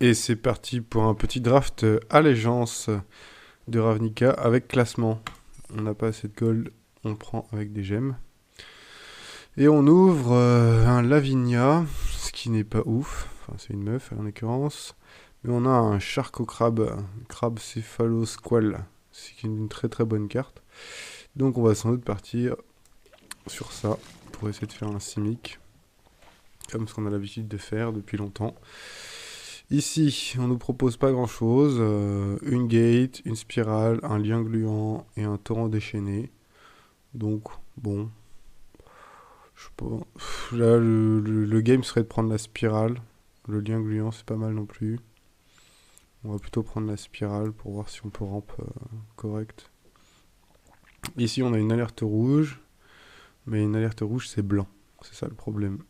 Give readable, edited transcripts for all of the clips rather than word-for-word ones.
Et c'est parti pour un petit draft allégeance de Ravnica avec classement. On n'a pas assez de gold, on prend avec des gemmes. Et on ouvre un Lavinia, ce qui n'est pas ouf. Enfin, c'est une meuf en l'occurrence. Mais on a un Charco Crabe, Crabe Céphalosquale, c'est une très très bonne carte. Donc on va sans doute partir sur ça pour essayer de faire un Simic, comme ce qu'on a l'habitude de faire depuis longtemps. Ici, on nous propose pas grand chose. Une gate, une spirale, un lien gluant et un torrent déchaîné. Donc, bon. Je sais pas. Là, le game serait de prendre la spirale. Le lien gluant, c'est pas mal non plus. On va plutôt prendre la spirale pour voir si on peut ramp correct. Ici, on a une alerte rouge. Mais une alerte rouge, c'est blanc. C'est ça le problème.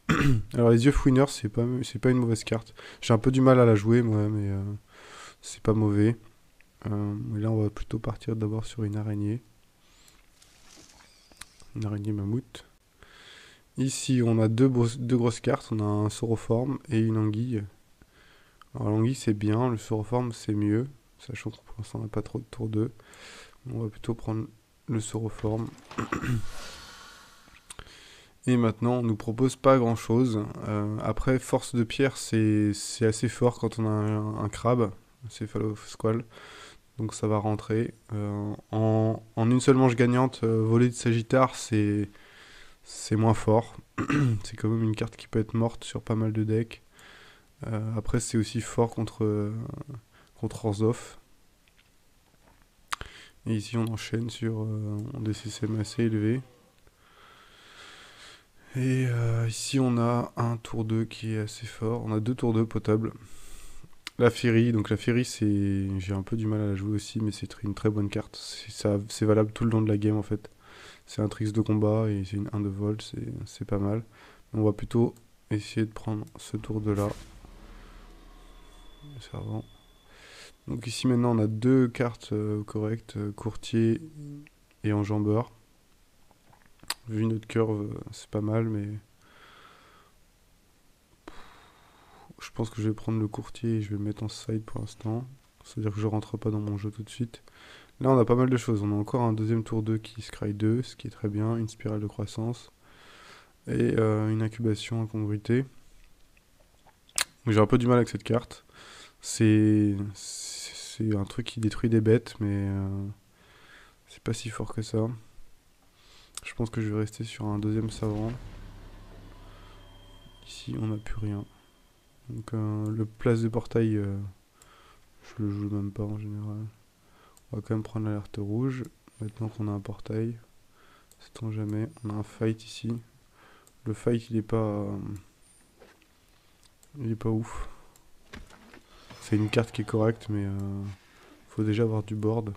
Alors, les yeux fouineurs, c'est pas une mauvaise carte. J'ai un peu du mal à la jouer, moi, mais c'est pas mauvais. Mais là, on va plutôt partir d'abord sur une araignée. Une araignée mammouth. Ici, on a deux grosses cartes. On a un sauroforme et une anguille. Alors, l'anguille, c'est bien. Le sauroforme, c'est mieux. Sachant que pour l'instant, on n'a pas trop de tour 2. On va plutôt prendre le sauroforme. Et maintenant, on nous propose pas grand chose. Après, force de pierre, c'est assez fort quand on a un crabe. Céphalosquale. Donc ça va rentrer. En une seule manche gagnante, volée de Sagittaire, c'est moins fort. C'est quand même une carte qui peut être morte sur pas mal de decks. Après, c'est aussi fort contre Orzhov. Et ici, on enchaîne sur des CCM assez élevés. Et ici, on a un tour 2 qui est assez fort. On a deux tours 2 potables. La Fury, donc la Fury, j'ai un peu du mal à la jouer aussi, mais c'est une très bonne carte. C'est valable tout le long de la game en fait. C'est un tricks de combat et c'est une 1 de vol, c'est pas mal. On va plutôt essayer de prendre ce tour de là. Le servant. Donc ici maintenant on a deux cartes correctes, courtier et enjambeur. Vu notre curve, c'est pas mal, mais je pense que je vais prendre le courtier et je vais le mettre en side pour l'instant. C'est-à-dire que je rentre pas dans mon jeu tout de suite. Là, on a pas mal de choses. On a encore un deuxième tour 2 qui scry 2, ce qui est très bien. Une spirale de croissance. Et une incubation incongruité. J'ai un peu du mal avec cette carte. C'est un truc qui détruit des bêtes, mais c'est pas si fort que ça. Je pense que je vais rester sur un deuxième savant. Ici, on n'a plus rien. Donc le place de portail, je le joue même pas en général. On va quand même prendre l'alerte rouge. Maintenant qu'on a un portail, sait-on jamais. On a un fight ici. Le fight, il est pas ouf. C'est une carte qui est correcte, mais faut déjà avoir du board.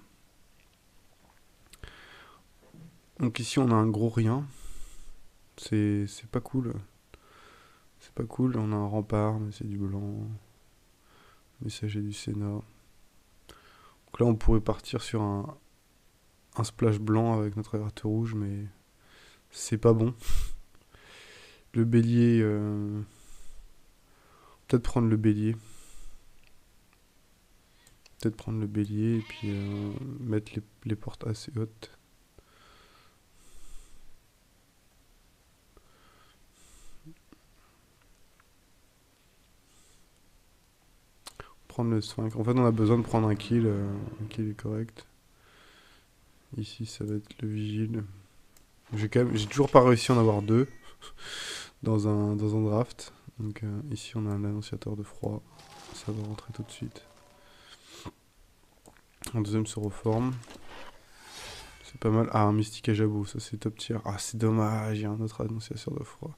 Donc ici, on a un gros rien. C'est pas cool. C'est pas cool. On a un rempart, mais c'est du blanc. Messager du Sénat. Donc là, on pourrait partir sur un splash blanc avec notre alerte rouge, mais c'est pas bon. Le bélier, peut-être prendre le bélier. Peut-être prendre le bélier et puis mettre les portes assez hautes. Prendre le sphinx. En fait, on a besoin de prendre un kill correct. Ici, ça va être le vigile. J'ai toujours pas réussi à en avoir deux dans un draft. Donc ici, on a un annonciateur de froid. Ça va rentrer tout de suite. Un deuxième se reforme. C'est pas mal. Ah, un mystique à jabot, ça c'est top tier. Ah, c'est dommage, il y a un autre annonciateur de froid.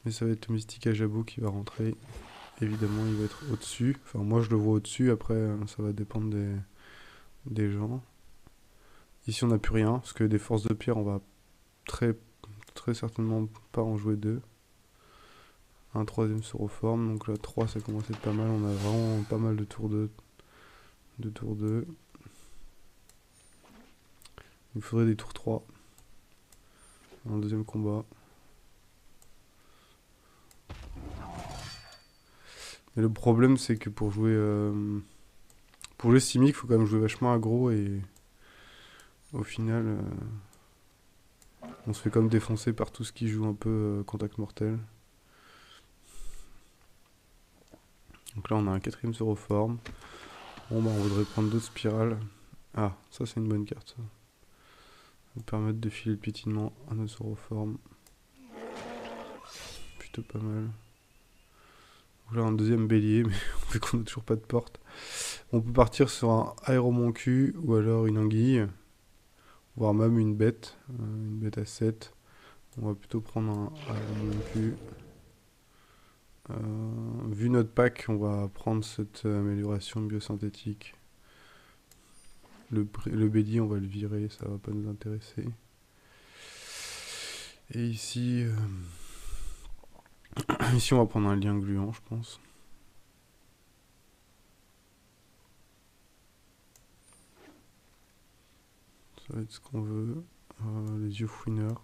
Mais ça va être le mystique à jabot qui va rentrer. Évidemment, il va être au-dessus. Enfin, moi je le vois au-dessus. Après, ça va dépendre des gens. Ici, on n'a plus rien. Parce que des forces de pierre, on va très, très certainement pas en jouer deux. Un troisième se reforme. Donc là, 3, ça commence à être pas mal. On a vraiment pas mal de tours 2. De tours 2. Il faudrait des tours 3. Dans le deuxième combat. Et le problème, c'est que pour jouer Simic, il faut quand même jouer vachement aggro et au final, on se fait comme défoncer par tout ce qui joue un peu contact mortel. Donc là, on a un quatrième Sauroforme. Bon, bah, on voudrait prendre d'autres spirales. Ah, ça, c'est une bonne carte, ça. Ça va permettre de filer le piétinement à notre Sauroforme. Plutôt pas mal. Donc là, un deuxième bélier, mais vu qu'on n'a toujours pas de porte. On peut partir sur un aéromoncu ou alors une anguille. Voire même une bête à 7. On va plutôt prendre un aéromoncu. Vu notre pack, on va prendre cette amélioration biosynthétique. Le bélier, on va le virer, ça va pas nous intéresser. Et ici, ici on va prendre un lien gluant, je pense. Ça va être ce qu'on veut. Les yeux fouineurs.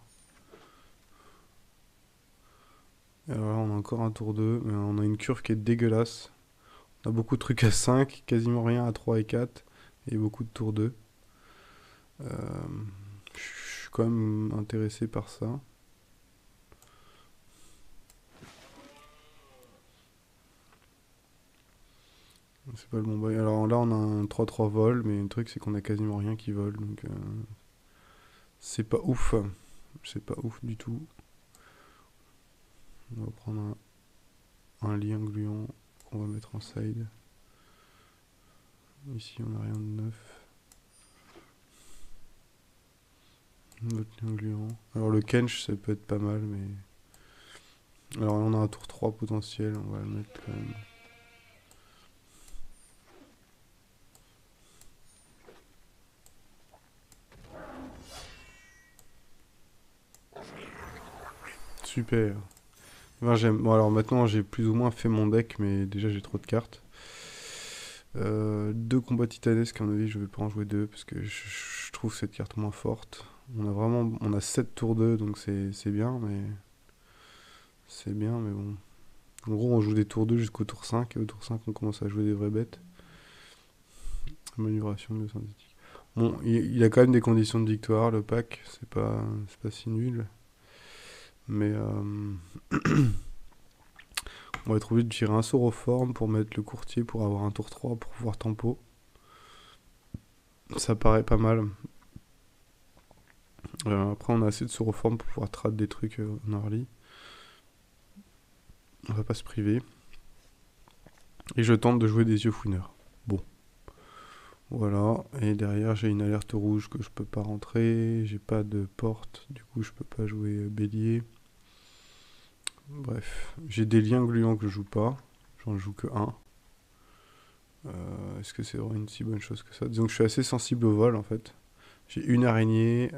Et alors là, on a encore un tour 2, mais on a une curve qui est dégueulasse. On a beaucoup de trucs à 5, quasiment rien à 3 et 4, et beaucoup de tours 2. Je suis quand même intéressé par ça. C'est pas le bon bail. Alors là, on a un 3-3 vol, mais le truc, c'est qu'on a quasiment rien qui vole, donc c'est pas ouf. C'est pas ouf du tout. On va prendre un lien gluant qu'on va mettre en side. Ici, on n'a rien de neuf. Notre lien gluant. Alors le Kench, ça peut être pas mal, mais... Alors on a un tour 3 potentiel, on va le mettre quand même. Super. Enfin, j'aime. Bon, alors maintenant j'ai plus ou moins fait mon deck, mais déjà j'ai trop de cartes. Deux combats titanesques, à mon avis, je vais pas en jouer deux parce que je trouve cette carte moins forte. On a 7 tours 2, donc c'est bien, mais c'est bien, mais bon. En gros, on joue des tours 2 jusqu'au tour 5, et au tour 5, on commence à jouer des vraies bêtes. Amélioration biosynthétique. Bon, il a quand même des conditions de victoire, le pack, c'est pas si nul. Mais on va être obligé de tirer un Sauroforme pour mettre le courtier pour avoir un tour 3 pour pouvoir tempo. Ça paraît pas mal. Après, on a assez de Sauroforme pour pouvoir trad des trucs en early. On va pas se priver. Et je tente de jouer des yeux fouineurs. Bon. Voilà. Et derrière, j'ai une alerte rouge que je peux pas rentrer. J'ai pas de porte. Du coup, je peux pas jouer bélier. Bref. J'ai des liens gluants que je joue pas. J'en joue que un. Est-ce que c'est vraiment une si bonne chose que ça? Disons que je suis assez sensible au vol en fait. J'ai une araignée,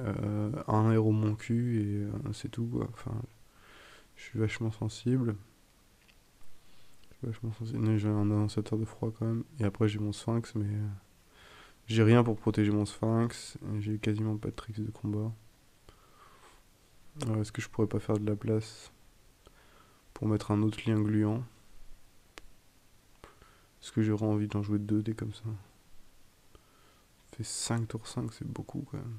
un héros mon cul et c'est tout quoi. Enfin, je suis vachement sensible. J'ai un annonciateur de froid quand même. Et après j'ai mon sphinx, mais j'ai rien pour protéger mon sphinx. J'ai quasiment pas de tricks de combat. Alors est-ce que je pourrais pas faire de la place pour mettre un autre lien gluant? Est-ce que j'aurais envie d'en jouer 2 dés comme ça? Ça fait 5 tours 5, c'est beaucoup quand même.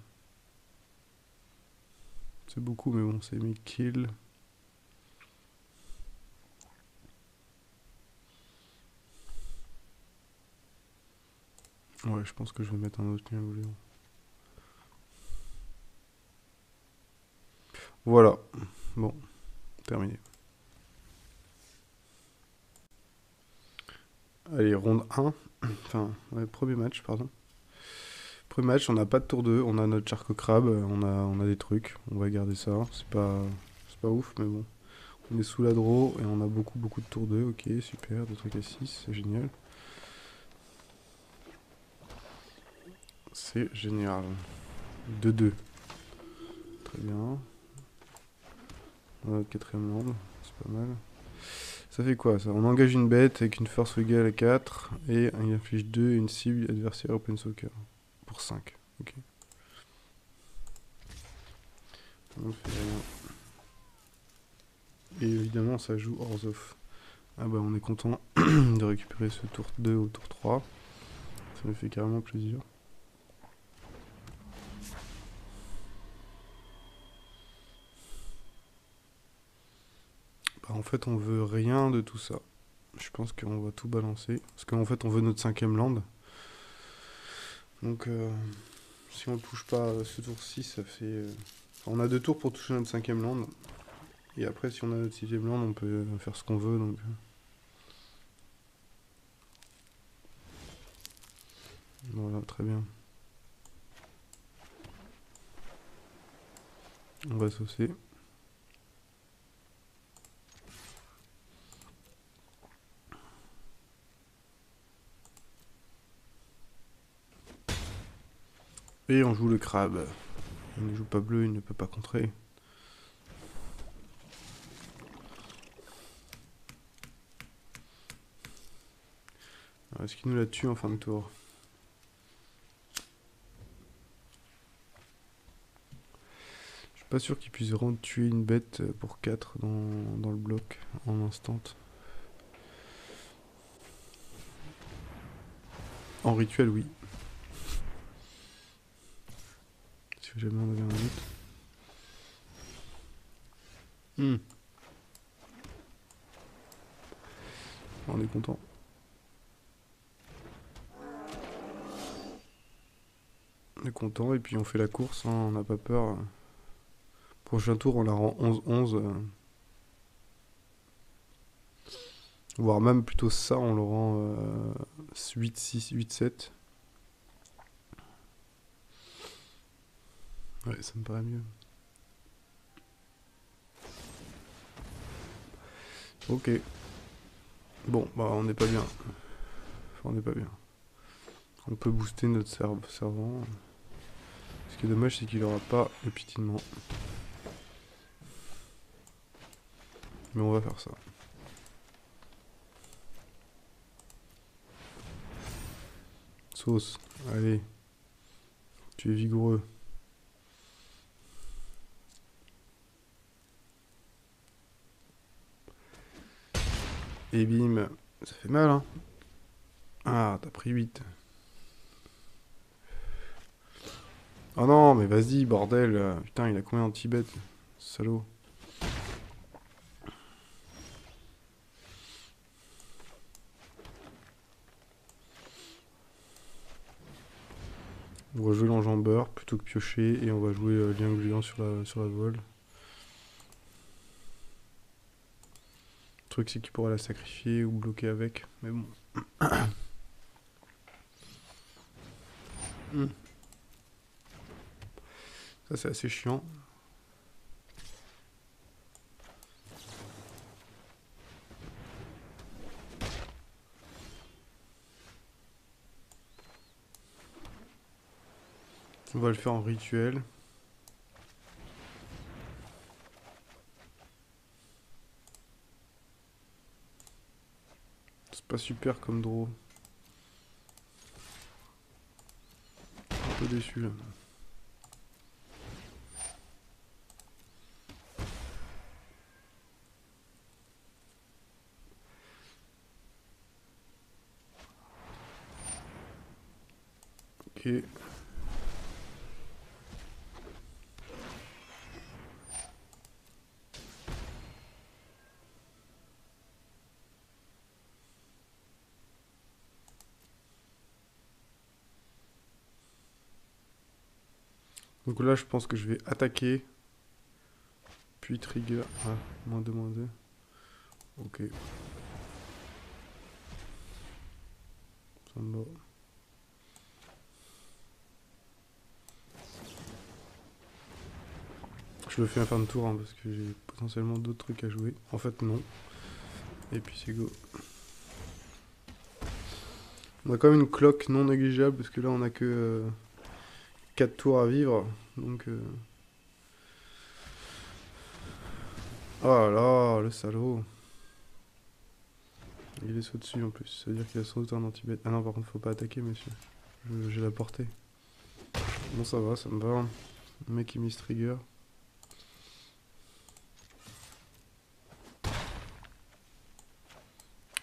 C'est beaucoup, mais bon, c'est mes kills. Ouais, je pense que je vais mettre un autre lien gluant. Voilà. Bon, terminé. Allez, ronde 1. Enfin, ouais, premier match, pardon. Premier match, on n'a pas de tour 2, on a notre charque crabe, on a des trucs, on va garder ça. C'est pas ouf, mais bon. On est sous la draw et on a beaucoup de tours 2, ok, super, des trucs à 6, c'est génial. C'est génial. 2-2. Très bien. On a notre quatrième land, c'est pas mal. Ça fait quoi ça? On engage une bête avec une force égale à 4 et il inflige 2 et une cible adversaire open soccer. Pour 5. Ok. On ne fait rien. Et évidemment ça joue Orzhov. Ah bah on est content de récupérer ce tour 2 au tour 3. Ça me fait carrément plaisir. Bah en fait on veut rien de tout ça. Je pense qu'on va tout balancer. Parce qu'en fait on veut notre 5ème land. Donc si on touche pas ce tour-ci, ça fait... on a 2 tours pour toucher notre 5ème land. Et après si on a notre 6ème land, on peut faire ce qu'on veut. Donc... voilà, très bien. On va saucer. Et on joue le crabe. Il ne joue pas bleu, il ne peut pas contrer. Est-ce qu'il nous la tue en fin de tour? Je suis pas sûr qu'il puisse vraiment tuer une bête pour 4 dans le bloc en instant. En rituel, oui. Si jamais on avait un doute. On est content. On est content et puis on fait la course, hein, on n'a pas peur. Prochain tour, on la rend 11-11. Voire même plutôt ça, on le rend 8-6, 8-7. Ouais, ça me paraît mieux. Ok. Bon, bah on n'est pas bien. Enfin, on n'est pas bien. On peut booster notre servant. Ce qui est dommage, c'est qu'il n'aura pas le piétinement. Mais on va faire ça. Sauce, allez. Tu es vigoureux. Et bim. Ça fait mal, hein. Ah, t'as pris 8. Oh non, mais vas-y, bordel. Putain, il a combien en Tibet, salaud. On va jouer l'enjambeur plutôt que piocher et on va jouer lien gluant sur la vol. Le truc c'est qu'il pourra la sacrifier ou bloquer avec, mais bon. Ça c'est assez chiant. On va le faire en rituel. C'est pas super comme draw. Un peu déçu là. Ok. Donc là je pense que je vais attaquer. Puis trigger. Ah, -2, -2. Ok. Ça me va. Je le fais à fin de tour hein, parce que j'ai potentiellement d'autres trucs à jouer. En fait non. Et puis c'est go. On a quand même une cloque non négligeable parce que là on a que 4 tours à vivre. Donc oh là là, le salaud. Il est au-dessus en plus. Ça veut dire qu'il a sans doute un anti-bête. Ah non, par contre, faut pas attaquer, monsieur. J'ai la portée. Bon, ça va, ça me va. Le mec, il mise trigger.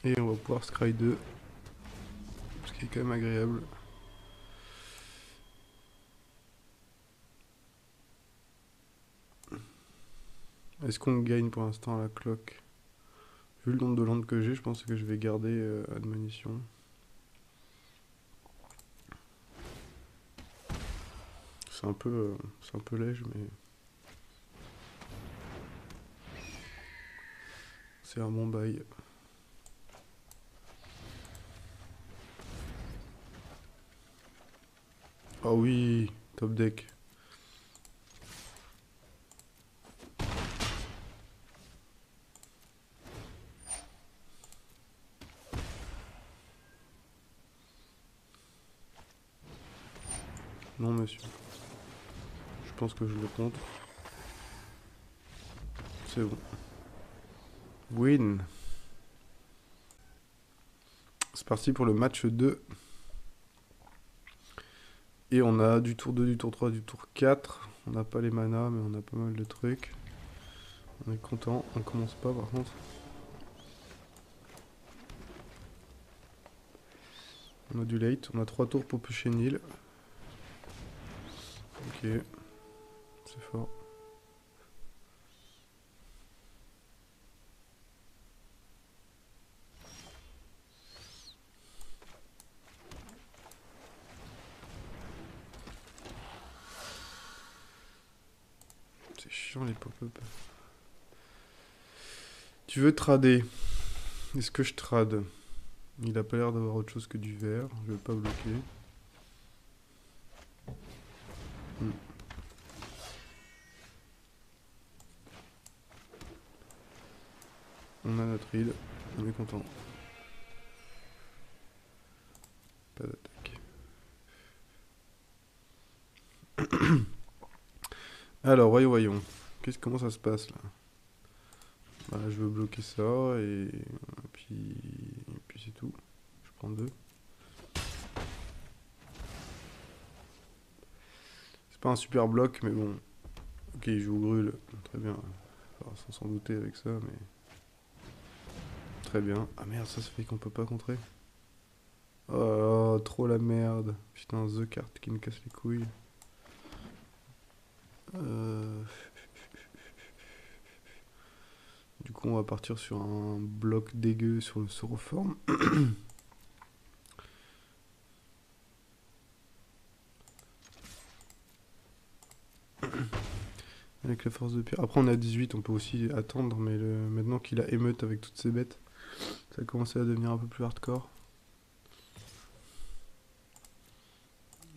Et on va pouvoir scry 2. Ce qui est quand même agréable. Est-ce qu'on gagne pour l'instant à la cloque? Vu le nombre de landes que j'ai, je pense que je vais garder admonition. C'est un peu léger, mais c'est un bon bail. Ah oui, top deck. Non, monsieur. Je pense que je le compte. C'est bon. Win. C'est parti pour le match 2. Et on a du tour 2, du tour 3, du tour 4. On n'a pas les manas, mais on a pas mal de trucs. On est content. On commence pas par contre. On a du late. On a 3 tours pour pêcher Nil. Ok. C'est fort. C'est chiant les pop-up. Tu veux trader? Est-ce que je trade? Il a pas l'air d'avoir autre chose que du vert. Je vais pas bloquer. On a notre heal. On est content. Pas d'attaque. Alors, voyons. Comment ça se passe là? Bah, je veux bloquer ça puis c'est tout. Je prends 2. C'est pas un super bloc, mais bon. Ok, il joue Grul. Très bien. Enfin, sans s'en douter avec ça, mais. Très bien. Ah merde, ça fait qu'on peut pas contrer. Oh, trop la merde. Putain, The carte qui me casse les couilles. Du coup, on va partir sur un bloc dégueu sur le Sauroform. Avec la force de pierre. Après, on a 18, on peut aussi attendre, mais maintenant qu'il a émeute avec toutes ses bêtes, ça a commencé à devenir un peu plus hardcore.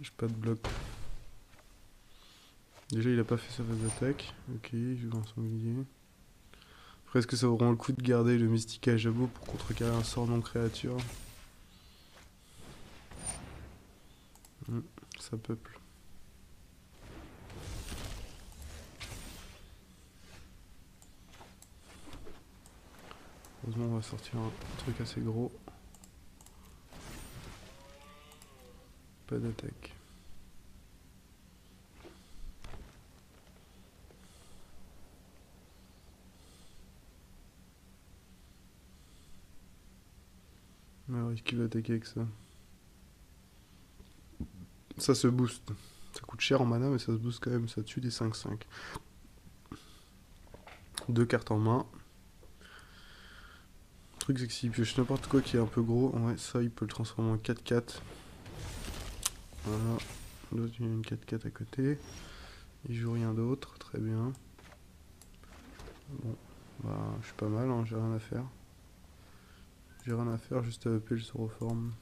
J'ai pas de bloc. Déjà, il a pas fait sa phase d'attaque. Ok, je joue un sanglier. Après, est-ce que ça vaut vraiment le coup de garder le mystique à Jabot pour contrecarrer un sort non créature? Ça peuple. Heureusement, on va sortir un truc assez gros. Pas d'attaque. Alors, est-ce qu'il va attaquer avec ça? Ça se booste. Ça coûte cher en mana, mais ça se booste quand même. Ça tue des 5-5. 2 cartes en main. Le truc, c'est que s'il pioche n'importe quoi qui est un peu gros, ouais, ça, il peut le transformer en 4-4. Voilà. L'autre, il y a une 4-4 à côté. Il joue rien d'autre. Très bien. Bon, bah, je suis pas mal, hein, j'ai rien à faire. J'ai rien à faire, juste à EP le Sauroform.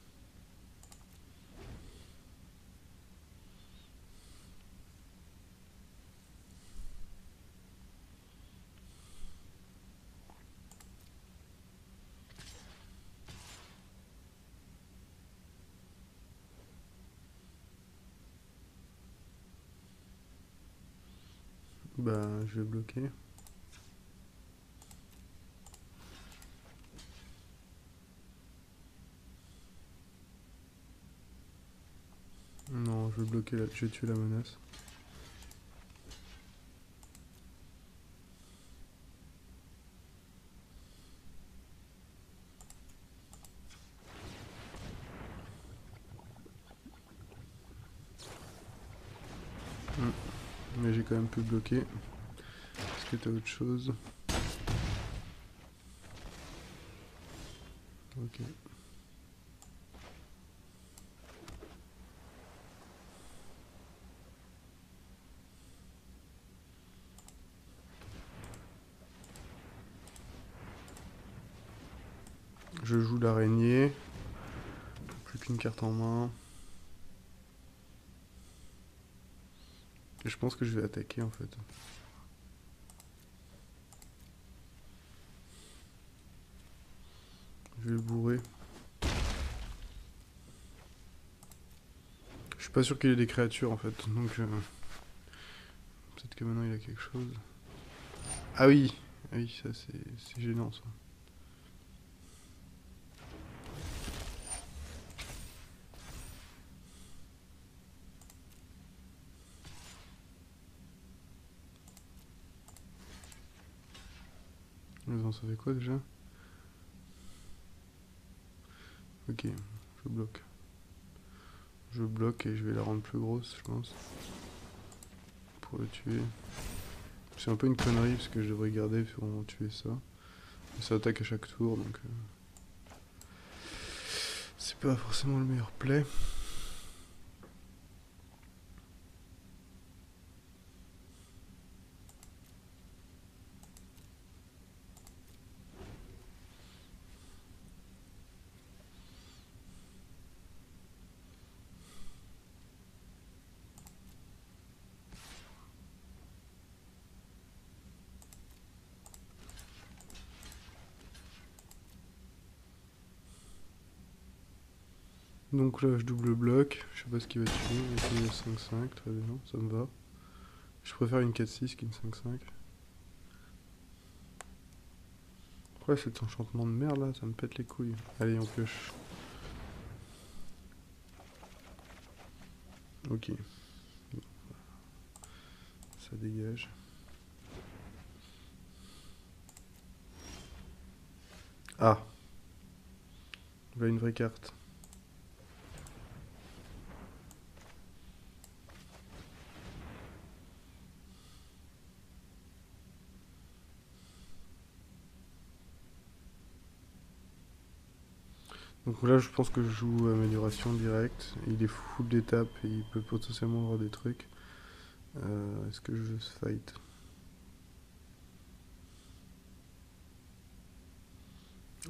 Bah, je vais bloquer. Non, je vais bloquer là, je vais tuer la menace. Mais j'ai quand même pu bloquer. Est-ce que t'as autre chose? Ok. Je joue l'araignée. Plus qu'une carte en main. Et je pense que je vais attaquer en fait. Je vais le bourrer. Je suis pas sûr qu'il ait des créatures en fait. Donc peut-être que maintenant il a quelque chose. Ah oui! Ah oui, ça c'est gênant ça. Attends, ça fait quoi déjà? Ok, je bloque. Je bloque et je vais la rendre plus grosse, je pense. Pour le tuer. C'est un peu une connerie parce que je devrais garder pour tuer ça. Et ça attaque à chaque tour donc. C'est pas forcément le meilleur play. Donc là je double bloc, je sais pas ce qu'il va tuer, il va tuer 5-5, très bien, ça me va. Je préfère une 4-6 qu'une 5-5. Après cet enchantement de merde là, ça me pète les couilles. Allez on pioche. Ok. Ça dégage. Ah. Voilà une vraie carte. Donc là je pense que je joue amélioration directe. Il est full d'étapes et il peut potentiellement avoir des trucs. Est-ce que je joue ce fight?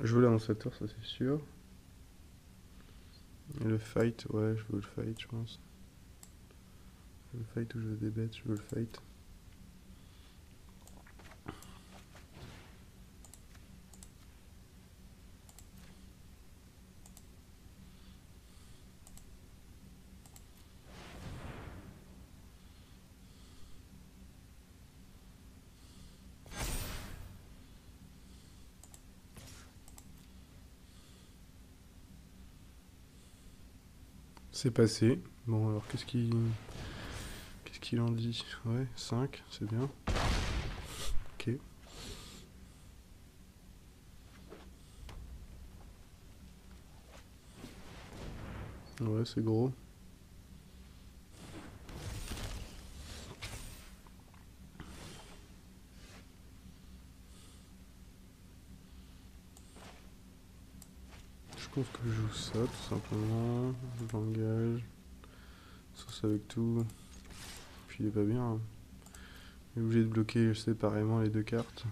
Je veux l'annonciateur, ça c'est sûr. Et le fight, ouais, je veux le fight, je pense. Je veux le fight ou je veux des bêtes, je veux le fight. C'est passé. Bon, alors qu'est-ce qu'il en dit? Ouais, 5, c'est bien. Ok. Ouais, c'est gros. Je pense que je joue ça, tout simplement. Je l'engage. Sauce avec tout. Puis il est pas bien, hein. Il est obligé de bloquer séparément les deux cartes.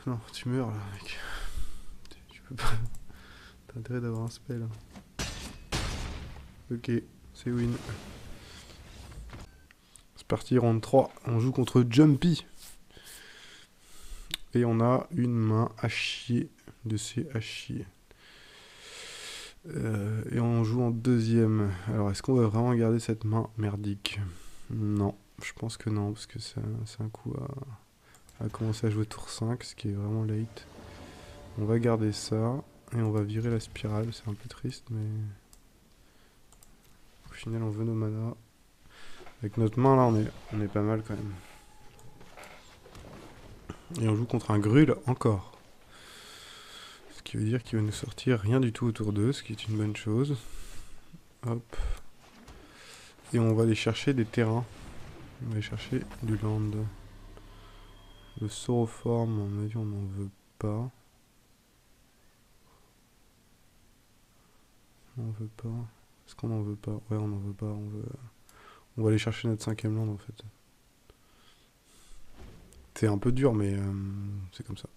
Non, tu meurs là, mec. Tu peux pas. T'as intérêt d'avoir un spell. Ok, c'est win. C'est parti, round 3. On joue contre Jumpy. Et on a une main à chier de ces à chier. Et on joue en deuxième. Alors, est-ce qu'on va vraiment garder cette main merdique? Non, je pense que non, parce que c'est un coup à commencer à jouer tour 5, ce qui est vraiment late. On va garder ça, et on va virer la spirale, c'est un peu triste, mais... Au final, on veut nos mana. Avec notre main, là, on est pas mal quand même. Et on joue contre un Grul encore. Ce qui veut dire qu'il va nous sortir rien du tout autour d'eux, ce qui est une bonne chose. Hop. Et on va aller chercher des terrains. On va aller chercher du land. Le sauroforme, à mon avis, on n'en veut pas. On veut pas. Est-ce qu'on en veut pas? Ouais, on en veut pas. On va aller chercher notre 5ème land en fait. C'est un peu dur, mais c'est comme ça.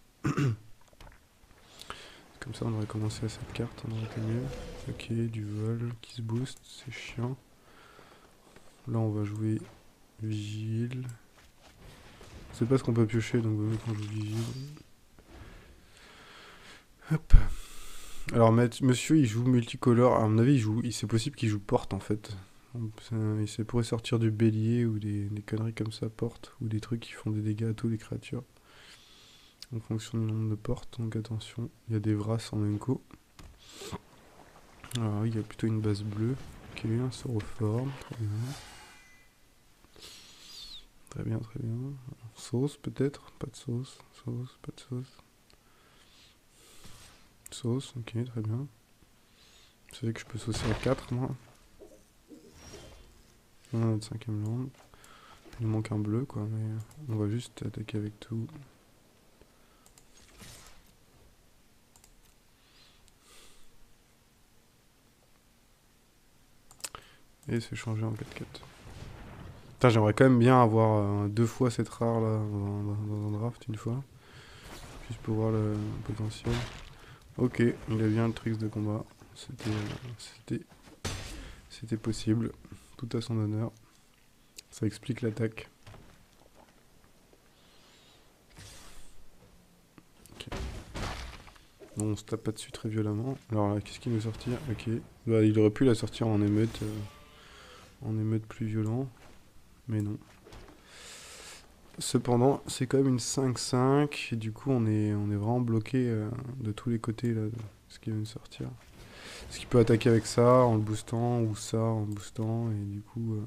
Comme ça, on aurait commencé à cette carte, on aurait été mieux. Ok, du vol qui se booste, c'est chiant. Là, on va jouer vigile. Je sais pas ce qu'on peut piocher, donc vaut mieux qu'on joue vigile. Hop. Alors, monsieur, il joue multicolore. À mon avis, c'est possible qu'il joue porte en fait. Il pourrait sortir du bélier ou des conneries comme ça, porte, ou des trucs qui font des dégâts à tous les créatures. En fonction du nombre de portes, donc attention, il y a des Vras en Enko. Alors oui, il y a plutôt une base bleue. Ok, un sauroforme, très bien. Très bien, très bien. Sauce peut-être? Pas de sauce. Sauce, pas de sauce. Sauce, ok, très bien. Vous savez que je peux saucer à 4 moi. On a notre 5ème land. Il nous manque un bleu quoi, mais on va juste attaquer avec tout. Et se changer en 4-4. Putain, j'aimerais quand même bien avoir 2 fois cette rare là dans un draft une fois. Juste pour voir le potentiel. Ok, il a bien le tricks de combat. C'était possible. Tout à son honneur. Ça explique l'attaque. Ok. Bon, on se tape pas dessus très violemment. Alors là, qu'est-ce qu'il nous sortir? Ok. Bah, il aurait pu la sortir en émeute plus violent. Mais non. Cependant, c'est quand même une 5-5. Et du coup, on est vraiment bloqué de tous les côtés là, de ce qui va nous sortir. Est-ce qu'il peut attaquer avec ça en le boostant ou ça en le boostant? Et du coup,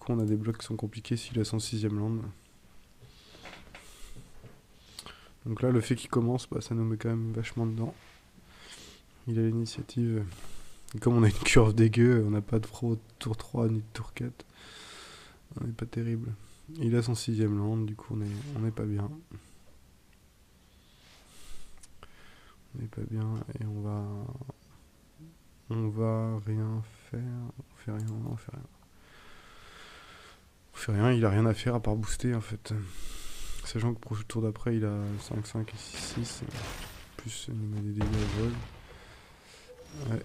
on a des blocs qui sont compliqués s'il a son 6ème land. Donc là, le fait qu'il commence, bah, ça nous met quand même vachement dedans. Il a l'initiative. Et comme on a une curve dégueu, on n'a pas de pro tour 3 ni de tour 4. On n'est pas terrible. Il a son 6ème land, du coup on n'est pas bien. On n'est pas bien et on va rien faire. On fait rien, on fait rien. On fait rien, il a rien à faire à part booster en fait. Sachant que pour le tour d'après il a 5-5 et 6-6. Plus il nous met des dégâts à vol. Ouais,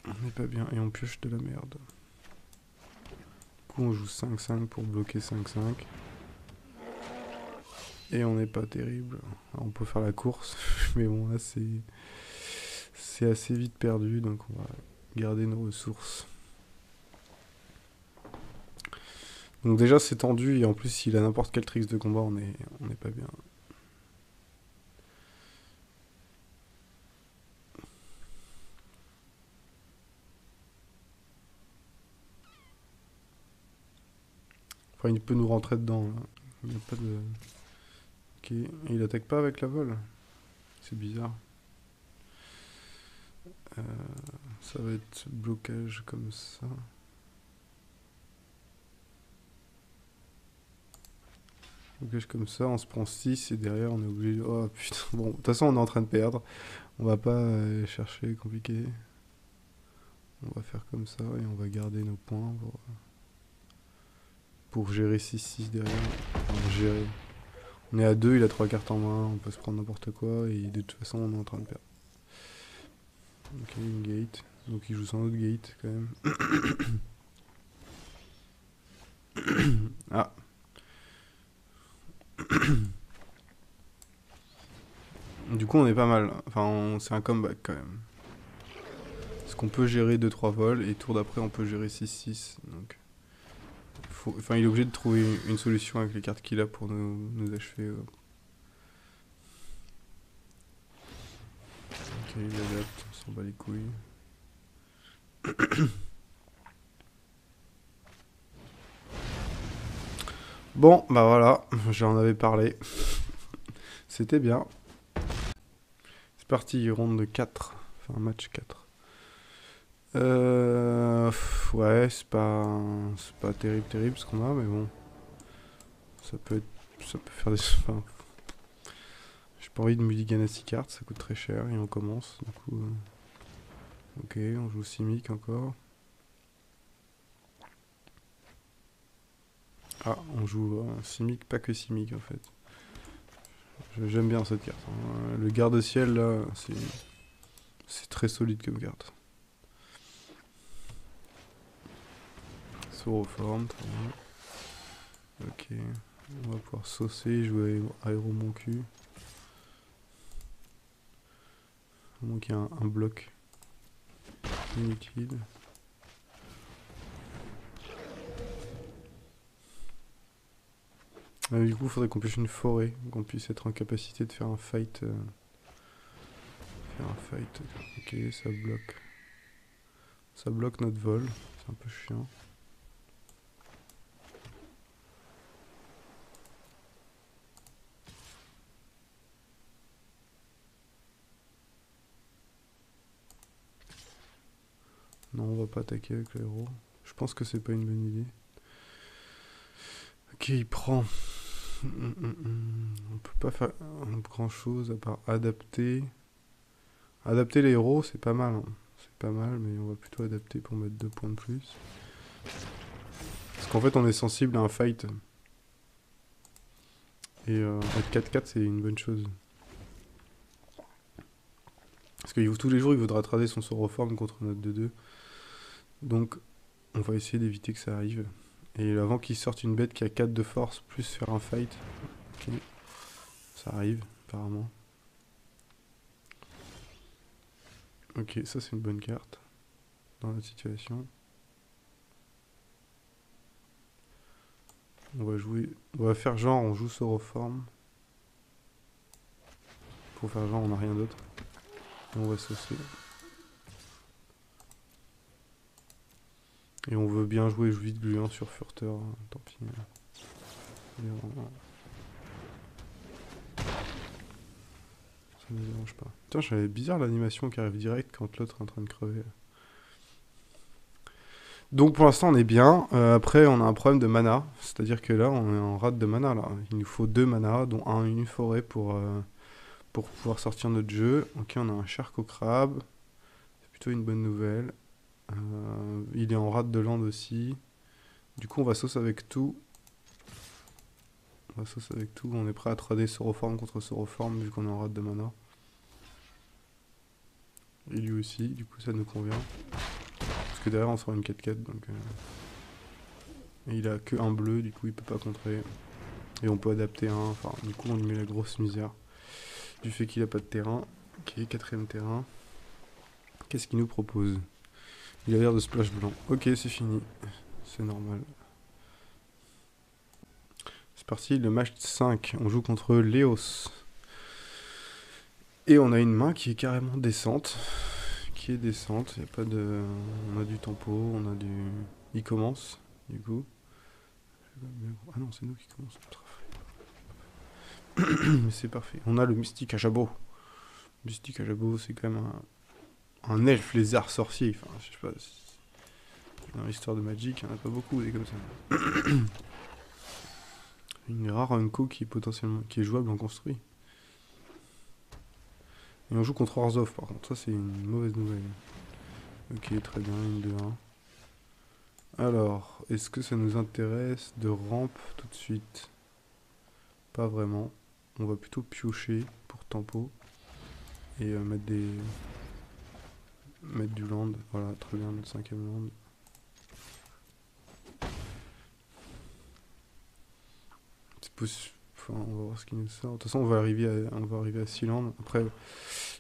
on n'est pas bien et on pioche de la merde. Du coup on joue 5-5 pour bloquer 5-5. Et on n'est pas terrible. Alors, on peut faire la course, mais bon là c'est assez vite perdu, donc on va garder nos ressources. Donc déjà c'est tendu et en plus s'il a n'importe quel tricks de combat on n'est pas bien. Enfin il peut nous rentrer dedans là. Il n'y a pas de... Ok, et il attaque pas avec la vol. C'est bizarre. Ça va être blocage comme ça. Blocage comme ça, on se prend 6 et derrière on est obligé... Oh putain, bon, de toute façon on est en train de perdre. On va pas chercher compliqué. On va faire comme ça et on va garder nos points pour gérer 6-6 derrière. Enfin, gérer. On est à 2, il a 3 cartes en main, on peut se prendre n'importe quoi et de toute façon on est en train de perdre. Ok, une gate. Donc il joue sans autre gate quand même. Ah. Du coup on est pas mal. Enfin c'est un comeback quand même. Parce qu'on peut gérer 2-3 vols et tour d'après on peut gérer 6-6. Donc il est obligé de trouver une solution avec les cartes qu'il a pour nous achever. Ok, il adapte, on s'en bat les couilles. Bon, bah voilà, j'en avais parlé. C'était bien. parti, ronde 4. Enfin, match 4. Ouais, c'est pas terrible ce qu'on a, mais bon, ça peut faire des... Enfin, j'ai pas envie de mulligan 6 cartes, ça coûte très cher et on commence, du coup... Ok, on joue Simic encore. Ah, on joue Simic, pas que Simic en fait. J'aime bien cette carte, hein. Le garde-ciel là, c'est très solide comme carte. Sauroforme, très bien. Ok, on va pouvoir saucer, jouer aéro mon cul. Donc il y a un bloc inutile. Du coup, il faudrait qu'on pêche une forêt, qu'on puisse être en capacité de faire un fight. Ok, ça bloque. Ça bloque notre vol, c'est un peu chiant. Non, on va pas attaquer avec l'aéro. Je pense que c'est pas une bonne idée. Ok, il prend. On peut pas faire grand chose à part adapter. Adapter les héros, c'est pas mal, hein. C'est pas mal, mais on va plutôt adapter pour mettre 2 points de plus. Parce qu'en fait, on est sensible à un fight. Et être 4-4, c'est une bonne chose. Parce que tous les jours, il voudra trader son Sauroform contre notre 2-2. Donc, on va essayer d'éviter que ça arrive. Et avant qu'il sorte une bête qui a 4 de force, plus faire un fight. Ok. Ça arrive, apparemment. Ok, ça c'est une bonne carte. Dans la situation. On va jouer... On va faire genre, on joue Sauroform. Pour faire genre, on n'a rien d'autre. Et on va saucer. Et on veut bien jouer vite gluant sur Furteur. Tant pis. Ça ne me dérange pas. Tiens, j'avais bizarre l'animation qui arrive direct quand l'autre est en train de crever. Donc pour l'instant on est bien. Après on a un problème de mana. C'est-à-dire que là on est en rate de mana là. Il nous faut 2 mana, dont une forêt pour pouvoir sortir notre jeu. Ok, on a un Shark au crabe. C'est plutôt une bonne nouvelle. Il est en rate de land aussi. Du coup on va sauce avec tout. On va sauce avec tout. On est prêt à trader Sauroform contre Sauroform vu qu'on est en rate de mana. Et lui aussi, du coup ça nous convient. Parce que derrière on sera une 4-4 donc... Et il a que un bleu, du coup il peut pas contrer. Et on peut adapter un, enfin du coup on lui met la grosse misère. Du fait qu'il a pas de terrain. Ok, quatrième terrain. Qu'est-ce qu'il nous propose? Il a l'air de splash blanc. Ok, c'est fini. C'est normal. C'est parti, le match 5. On joue contre Léos. Et on a une main qui est carrément décente. Qui est décente. Y a pas de... On a du tempo, on a du... Il commence, du coup. Ah non, c'est nous qui commençons. Mais c'est parfait. On a le mystique à jabot. Mystique à jabot, c'est quand même un elfe lézard sorcier. Enfin, je sais pas. Dans l'histoire de Magic, il n'y en a pas beaucoup des comme ça. Une rare unco qui est potentiellement qui est jouable en construit. Et on joue contre Orzhov par contre, ça c'est une mauvaise nouvelle. Ok, très bien, une 2-1. Alors, est-ce que ça nous intéresse de ramp tout de suite? Pas vraiment. On va plutôt piocher pour tempo. Et mettre du land. Voilà, très bien, notre 5ème land. C'est possible. Enfin, on va voir ce qui nous sort. De toute façon, on va arriver à 6 land. Après, il va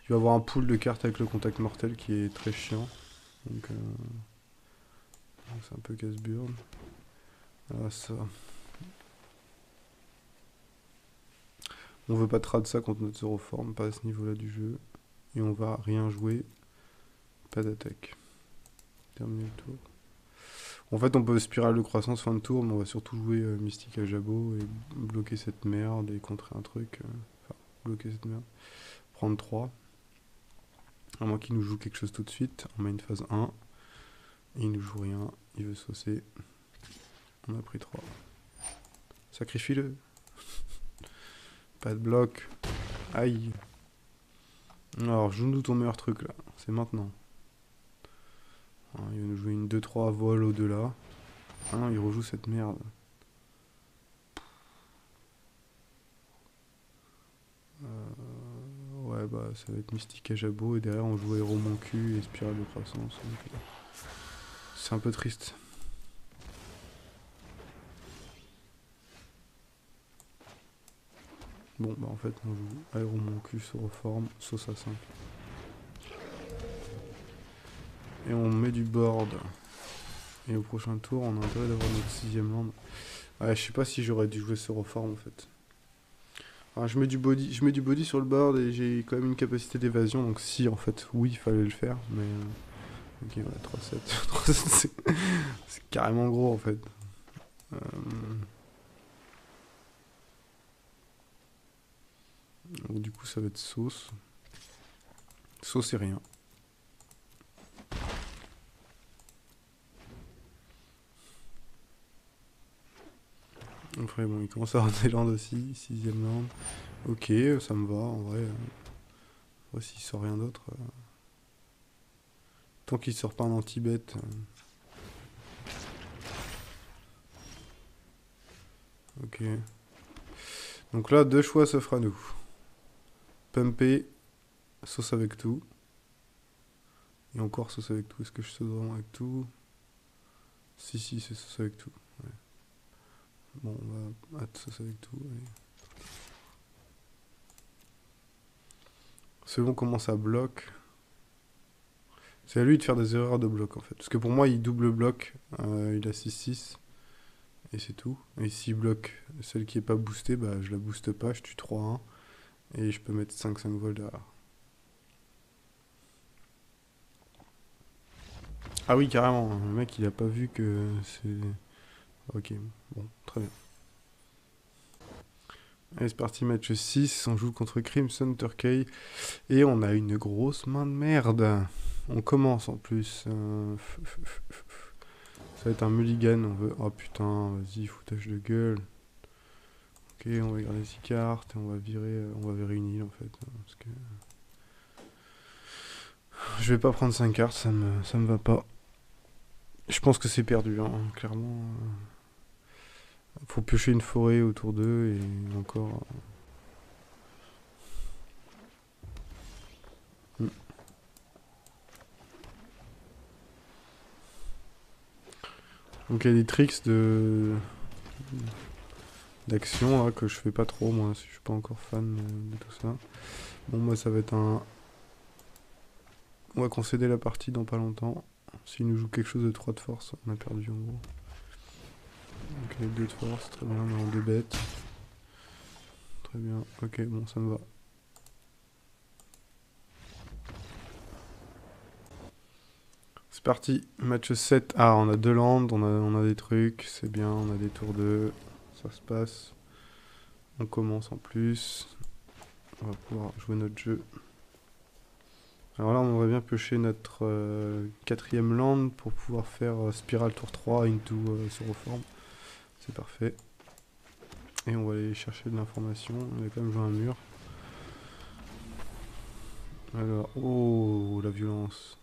y avoir un pool de cartes avec le contact mortel qui est très chiant. Donc, c'est un peu casse-burne. Ah, ça. On veut pas trad ça contre notre Sauroform, pas à ce niveau-là du jeu. Et on va rien jouer. Pas d'attaque. Terminer le tour. En fait, on peut spirale de croissance fin de tour, mais on va surtout jouer Mystique à Jabot et bloquer cette merde et contrer un truc. Enfin, bloquer cette merde. Prendre 3. À moins qu'il nous joue quelque chose tout de suite, en main phase 1. Il nous joue rien. Il veut saucer. On a pris 3. Sacrifie-le. Pas de bloc. Aïe. Alors, joue-nous ton meilleur truc là. C'est maintenant. Il va nous jouer une 2-3 vol au-delà. Ah non, il rejoue cette merde. Ouais, bah ça va être Mystique à Jabot. Et derrière, on joue Héros mon cul et Spirale de croissance. C'est un peu triste. Bon, bah en fait, on joue Aéro mon cul se reforme, sauce à 5. Et on met du board. Et au prochain tour, on a intérêt d'avoir notre 6ème land. Ouais, je sais pas si j'aurais dû jouer ce reform en fait. Alors, je mets du body sur le board et j'ai quand même une capacité d'évasion. Donc si, en fait, oui, il fallait le faire. Mais... ok, ouais, 3-7. 3-7, c'est carrément gros en fait. Donc, du coup, ça va être sauce. Sauce et rien. Après, bon, il commence à avoir des landes aussi. 6ème land. Ok, ça me va en vrai. S'il sort rien d'autre. Tant qu'il sort pas un anti-bet. Ok. Donc là, 2 choix s'offrent à nous. Pumper, sauce avec tout. Et encore sauce avec tout. Est-ce que je saute vraiment avec tout? Si, c'est sauce avec tout. Ouais. Bon, on va hâte sauce avec tout. Allez. C'est bon, comment ça bloque. C'est à lui de faire des erreurs de bloc en fait. Parce que pour moi, il double bloc. Il a 6-6. Et c'est tout. Et s'il bloque celle qui est pas boostée, bah je la booste pas, je tue 3-1. Et je peux mettre 5-5 volts derrière. Ah oui, carrément. Le mec, il a pas vu que c'est... Ok, bon, très bien. Allez, c'est parti, match 6. On joue contre Crimson Turkey. Et on a une grosse main de merde. On commence en plus. Ça va être un mulligan. On veut... Oh putain, vas-y, foutage de gueule. Ok, on va garder 6 cartes. Et on va virer une île en fait. Parce que... je vais pas prendre 5 cartes, ça me va pas. Je pense que c'est perdu, hein, clairement. Faut piocher une forêt autour d'eux et encore... Donc il y a des tricks d'action là que je fais pas trop, moi, si je suis pas encore fan de tout ça. Bon, moi ça va être un... On va concéder la partie dans pas longtemps. S'il nous joue quelque chose de 3 de force, on a perdu en gros. Ok, 2 de force, très bien, on a 2 bêtes. Très bien, ok, bon, ça me va. C'est parti, match 7. Ah, on a 2 landes, on a des trucs, c'est bien, on a des tours 2. Ça se passe. On commence en plus. On va pouvoir jouer notre jeu. Alors là, on aimerait bien piocher notre 4ème land pour pouvoir faire Spirale tour 3 into se reforme. C'est parfait. Et on va aller chercher de l'information. On a quand même joué un mur. Alors, oh, la violence.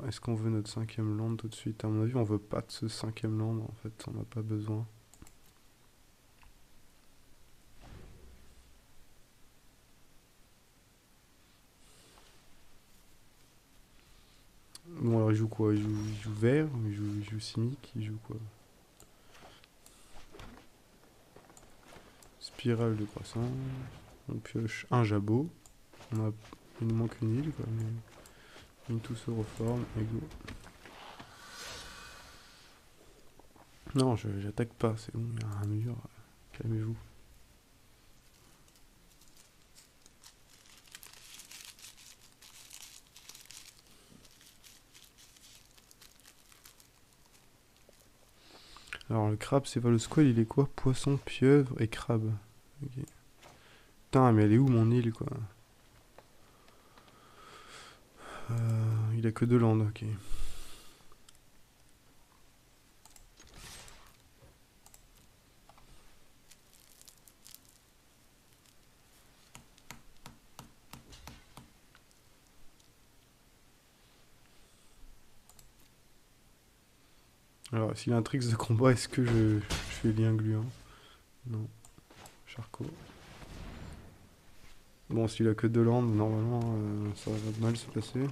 Est-ce qu'on veut notre 5ème land tout de suite? À mon avis, on veut pas de ce 5ème land. En fait, on n'a pas besoin. Bon, alors il joue quoi? Il joue vert, il joue cynique, il joue quoi? Spirale de croissance. On pioche un jabot. Il nous manque une île, quoi. Mais tout se reforme et go. Non, j'attaque pas, c'est bon, il y a un mur. Calmez-vous. Alors le crabe, c'est pas le squal, il est quoi? Poisson, pieuvre et crabe. Ok. Putain, mais elle est où mon île, quoi? il a que 2 landes, ok. Alors, s'il a un tricks de combat, est-ce que je fais lien gluant? Non. Charcot. Bon, s'il a que 2 landes, normalement, ça va mal se passer.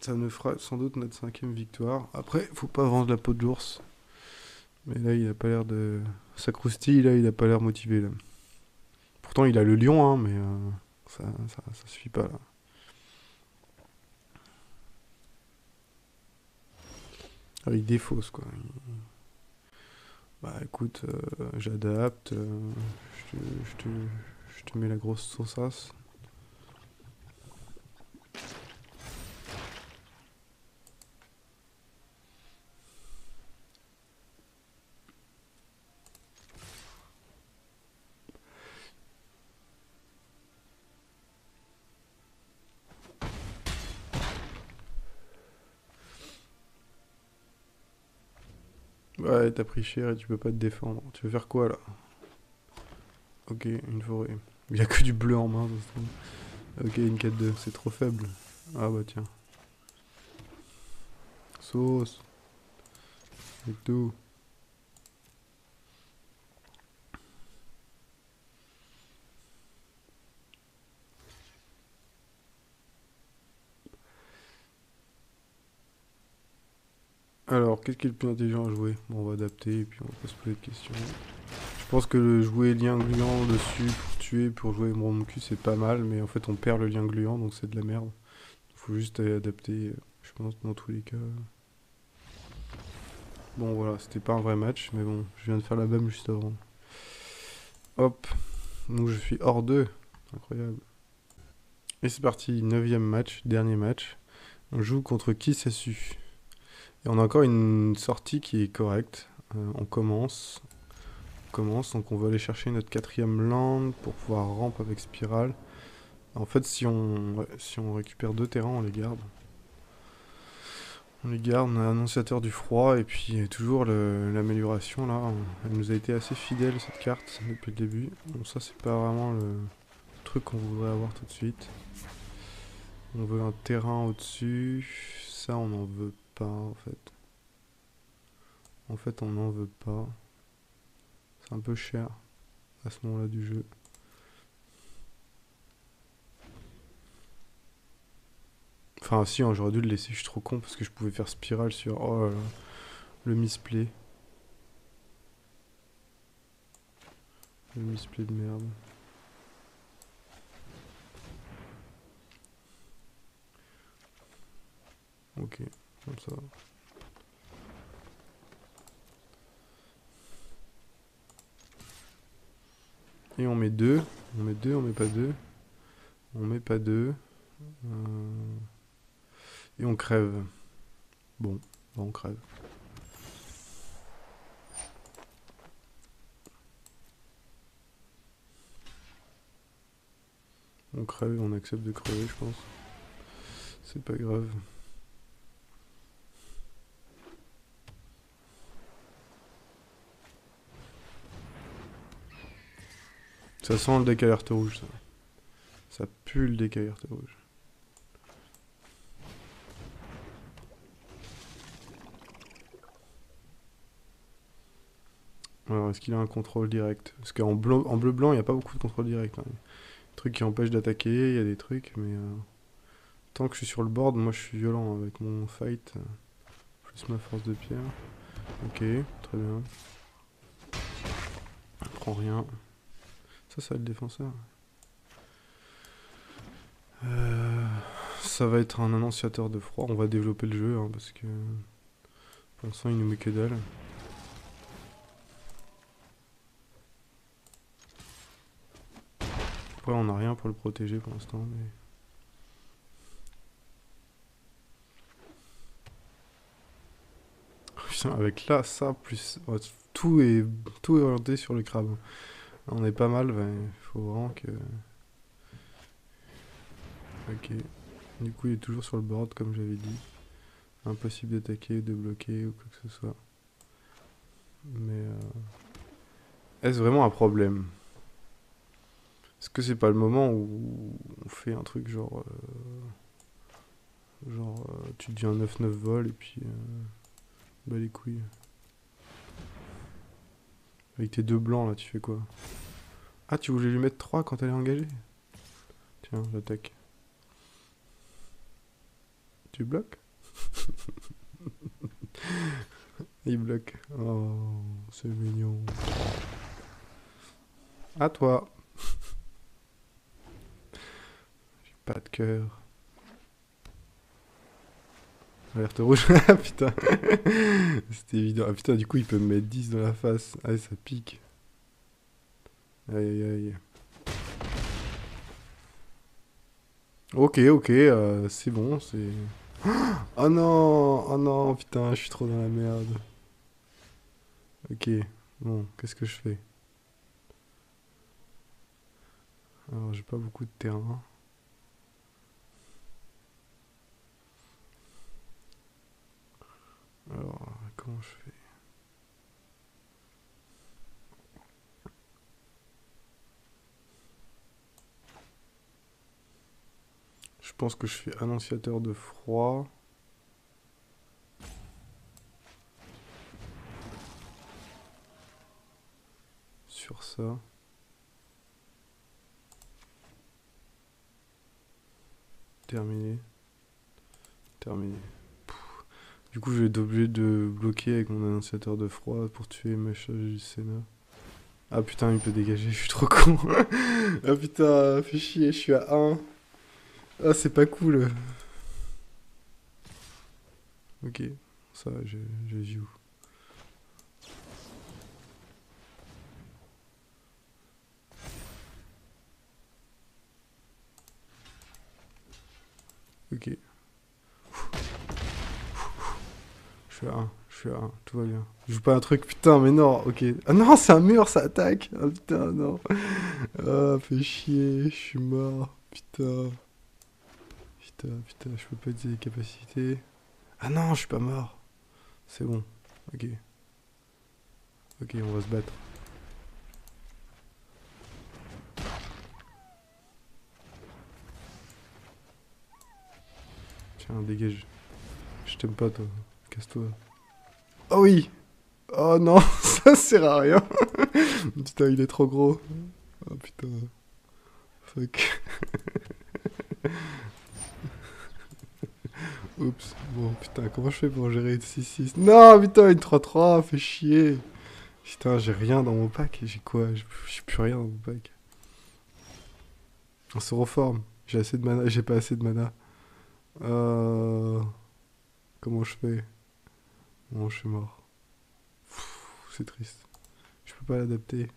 Ça me fera sans doute notre 5ème victoire. Après, faut pas vendre la peau de l'ours. Mais là, il a pas l'air de... Ça croustille, là, il a pas l'air motivé, là. Pourtant, il a le lion, hein, mais ça suffit pas, là. Ah, il défausse, quoi. Bah, écoute, j'adapte. Je te mets la grosse sausasse. Ouais, t'as pris cher et tu peux pas te défendre. Tu veux faire quoi, là? Ok, une forêt. Il y a que du bleu en main, ça se trouve. Ok, une 4-2, c'est trop faible. Ah bah tiens. Sauce. Et tout. Alors, qu'est-ce qui est le plus intelligent à jouer? Bon, on va adapter et puis on va pas se poser de questions. Je pense que le jouer lien gluant dessus pour tuer, pour jouer mon cul, c'est pas mal, mais en fait on perd le lien gluant, donc c'est de la merde. Faut juste adapter, je pense, dans tous les cas. Bon voilà, c'était pas un vrai match, mais bon, je viens de faire la BAM juste avant. Hop, donc je suis hors 2, incroyable. Et c'est parti, 9ème match, dernier match. On joue contre Kissasu. Et on a encore une sortie qui est correcte. On commence, donc on va aller chercher notre 4ème land pour pouvoir ramp avec spirale. En fait, si on récupère 2 terrains, on les garde. On les garde, on a annonciateur du froid, et puis toujours l'amélioration, là. Elle nous a été assez fidèle, cette carte, depuis le début. Bon, ça, c'est pas vraiment le truc qu'on voudrait avoir tout de suite. On veut un terrain au-dessus. Ça, on n'en veut pas, en fait. En fait, on n'en veut pas. C'est un peu cher, à ce moment-là du jeu. Enfin, si, hein, j'aurais dû le laisser, je suis trop con, parce que je pouvais faire spirale sur... Oh là là, le misplay. Le misplay de merde. Ok, comme ça. Et on met 2. On met 2, on met pas 2. On met pas 2. Et on crève. Bon, bah on crève. On crève, on accepte de crever, je pense. C'est pas grave. Ça sent le deck alerte rouge, ça. Ça pue le deck alerte rouge. Alors, est-ce qu'il a un contrôle direct? Parce qu'en bleu-blanc, il n'y a pas beaucoup de contrôle direct. Hein. Des trucs qui empêchent d'attaquer, il y a des trucs, mais... tant que je suis sur le board, moi je suis violent avec mon fight. Plus ma force de pierre. Ok, très bien. Je prends rien. Ça va être le défenseur. Ça va être un annonciateur de froid. On va développer le jeu, hein, parce que... pour l'instant, il nous met que dalle. Après, on n'a rien pour le protéger pour l'instant, mais... Putain, avec là, ça, plus... ouais, tout est orienté sur le crabe. On est pas mal, il faut vraiment que... Ok. Du coup, il est toujours sur le board, comme j'avais dit. Impossible d'attaquer, de bloquer ou quoi que ce soit. Mais est-ce vraiment un problème? Est-ce que c'est pas le moment où on fait un truc genre... tu te dis un 9-9 vol et puis... bah les couilles. Avec tes deux blancs là, tu fais quoi? Ah, tu voulais lui mettre 3 quand elle est engagée? Tiens, j'attaque. Tu bloques? Il bloque. Oh, c'est mignon. À toi. Pas de cœur. Alerte rouge. Ah putain. C'était évident. Ah putain, du coup, il peut me mettre 10 dans la face. Ah, ça pique. Aïe aïe aïe. Ok, ok, c'est bon, c'est... Oh non! Oh non, putain, je suis trop dans la merde. Ok, bon, qu'est-ce que je fais? Alors, j'ai pas beaucoup de terrain. Alors, comment je fais? Je pense que je fais annonciateur de froid. Sur ça. Terminé. Terminé. Du coup, je vais être obligé de bloquer avec mon annonciateur de froid pour tuer Message du Sénat. Ah putain, il peut dégager, je suis trop con. Ah putain, fais chier, je suis à 1. Ah, c'est pas cool. Ok, ça, je joue. Ok. Je suis à 1, je suis à 1, tout va bien. Je joue pas un truc, putain, mais non, ok. Ah non, c'est un mur, ça attaque. Ah putain, non. Ah, fais chier, je suis mort. Putain. Putain, putain, je peux pas utiliser les capacités. Ah non, je suis pas mort. C'est bon. Ok. Ok, on va se battre. Tiens, dégage. Je t'aime pas, toi. Casse-toi. Oh oui! Oh non, ça sert à rien. Putain, il est trop gros. Oh putain. Fuck. Oups. Bon, putain, comment je fais pour gérer une 6-6? Non, putain, une 3-3, fait chier. Putain, j'ai rien dans mon pack. J'ai quoi? J'ai plus rien dans mon pack. On se reforme. J'ai assez de mana. J'ai pas assez de mana. Euh... Comment je fais? Bon, je suis mort. C'est triste. Je peux pas l'adapter.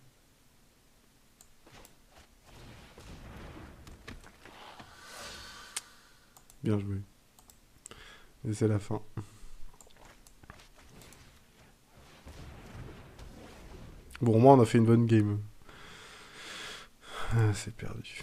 Bien joué. Et c'est la fin. Bon, au moins, on a fait une bonne game. Ah, c'est perdu.